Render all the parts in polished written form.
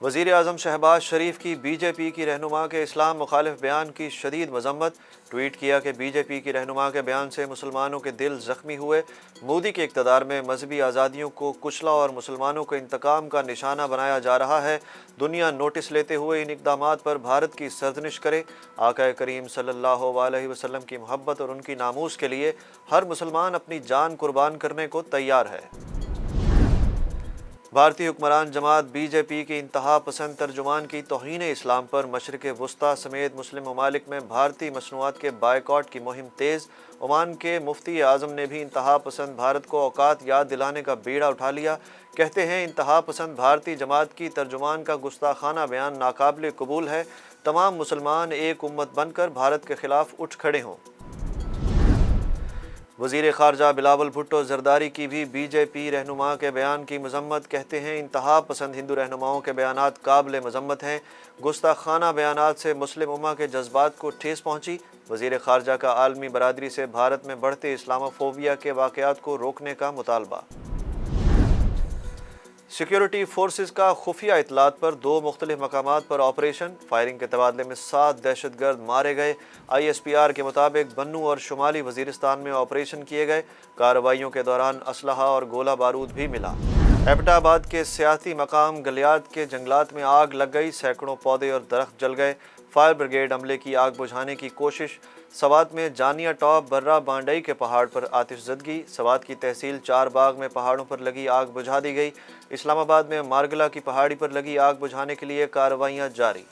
वज़ीर आज़म शहबाज शरीफ की बीजेपी की रहनुमा के इस्लाम मुखालिफ बयान की शदीद मजम्मत। ट्वीट किया कि बीजेपी की रहनुमा के बयान से मुसलमानों के दिल ज़ख्मी हुए। मोदी के इक़्तिदार में मजहबी आज़ादियों को कुचला और मुसलमानों को इंतकाम का निशाना बनाया जा रहा है। दुनिया नोटिस लेते हुए इन इक़दामात पर भारत की सरजनिश करे। आका करीम सल्लल्लाहु अलैहि वसल्लम की मोहब्बत और उनकी नामूस के लिए हर मुसलमान अपनी जान कुर्बान करने को तैयार है। भारतीय हुक्मरान जमात बीजेपी के इंतहा पसंद तर्जुमान की तौहीन इस्लाम पर मशरिक़ वस्ता समेत मुस्लिम ममालिक में भारतीय मसनूआत के बायकॉट की मुहिम तेज़। ओमान के मुफ्ती आज़म ने भी इंतहा पसंद भारत को औकात याद दिलाने का बीड़ा उठा लिया। कहते हैं इंतहा पसंद भारतीय जमात की तर्जुमान का गुस्ताखाना बयान नाकाबिल कबूल है। तमाम मुसलमान एक उम्मत बनकर भारत के खिलाफ उठ खड़े हों। वज़ीर ख़ारजा बिलावल भुट्टो ज़रदारी की भी बीजेपी रहनुमा के बयान की मजम्मत। कहते हैं इंतहा पसंद हिंदू रहनुमाओं के बयानात काबिल मजम्मत हैं। गुस्ताखाना बयानात से मुस्लिम उम्मा के जज्बात को ठेस पहुँची। वज़ीर ख़ारजा का आलमी बरादरी से भारत में बढ़ते इस्लामोफोबिया के वाक़यात को रोकने का मुतालबा। सिक्योरिटी फोर्सेस का खुफिया इतलात पर 2 मुख्तलिफ मकामात पर ऑपरेशन। फायरिंग के तबादले में 7 दहशतगर्द मारे गए। ISPR के मुताबिक बन्नू और शुमाली वजीरिस्तान में ऑपरेशन किए गए। कार्रवाइयों के दौरान असलहा और गोला बारूद भी मिला। एबटाबाद के सियासी मकाम गलियात के जंगलात में आग लग गई। सैकड़ों पौधे और दरख्त जल गए। फायर ब्रिगेड अमले की आग बुझाने की कोशिश। सवात में जानिया टॉप बर्रा बांडई के पहाड़ पर आतिशज़दगी। सवात की तहसील 4 बाग में पहाड़ों पर लगी आग बुझा दी गई। इस्लामाबाद में मारगला की पहाड़ी पर लगी आग बुझाने के लिए कार्रवाइयां जारी।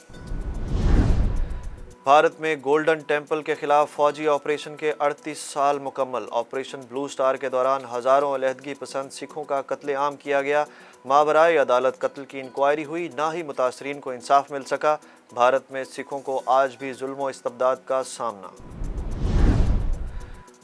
भारत में गोल्डन टेम्पल के खिलाफ फौजी ऑपरेशन के 38 साल मुकम्मल। ऑपरेशन ब्लू स्टार के दौरान हज़ारों अलहदगी पसंद सिखों का कत्लेआम किया गया। मावराए अदालत कत्ल की इंक्वायरी हुई, ना ही मुतासरीन को इंसाफ मिल सका। भारत में सिखों को आज भी जुल्म व इस्तबदाद का सामना।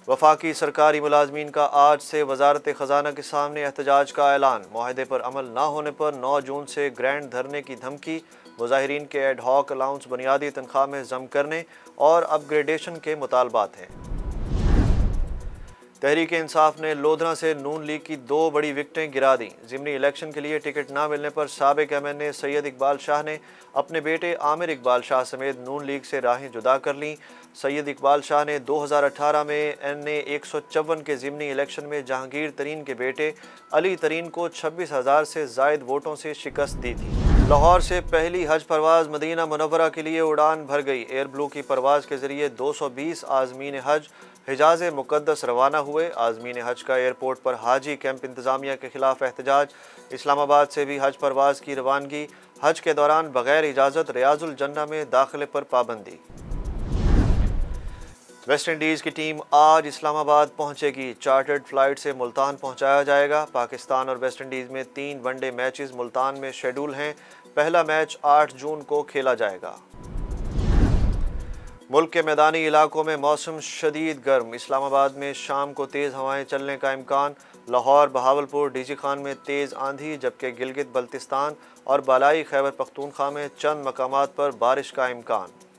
वफाकी सरकारी मुलाजमीन का आज से वजारत ख़जाना के सामने एहतजाज का ऐलान। मुआहदे पर अमल न होने पर 9 जून से ग्रैंड धरने की धमकी। मुजाहिरीन के एडहॉक अलाउंस बुनियादी तनख्वाह में जम करने और अपग्रेडेशन के मुतालबात हैं। तहरीक इंसाफ ने लोधरा से नून लीग की 2 बड़ी विकटें गिरा दी। ज़िमनी इलेक्शन के लिए टिकट ना मिलने पर साबिक MNA सैयद इकबाल शाह ने अपने बेटे आमिर इकबाल शाह समेत नून लीग से राहें जुदा कर लीं। सैयद इकबाल शाह ने 2018 में NA 154 के ज़िमनी इलेक्शन में जहांगीर तरीन के बेटे अली तरीन को 26,000 से ज़ायद वोटों से शिकस्त दी थी। लाहौर से पहली हज परवाज़ मदीना मुनव्वरा के लिए उड़ान भर गई। एयर ब्लू की परवाज़ के ज़रिए 220 आज़मीन हज हिजाज़ मुक़द्दस रवाना हुए। आज़मीन हज का एयरपोर्ट पर हाजी कैंप इंतज़ामिया के खिलाफ एहतजाज। इस्लामाबाद से भी हज परवाज़ की रवानगी। हज के दौरान बग़ैर इजाज़त रियाजुल जन्ना में दाखिले पर पाबंदी। वेस्ट इंडीज़ की टीम आज इस्लामाबाद पहुंचेगी। चार्टर्ड फ़्लाइट से मुल्तान पहुंचाया जाएगा। पाकिस्तान और वेस्ट इंडीज़ में 3 वनडे मैचेस मुल्तान में शेड्यूल हैं। पहला मैच 8 जून को खेला जाएगा। मुल्क के मैदानी इलाकों में मौसम शदीद गर्म। इस्लामाबाद में शाम को तेज़ हवाएं चलने का इम्कान। लाहौर, बहावलपुर, डीजी खान में तेज़ आंधी, जबकि गिलगित बल्तिस्तान और बालाई खैबर पख्तूनख्वा में चंद मकामात पर बारिश का इम्कान।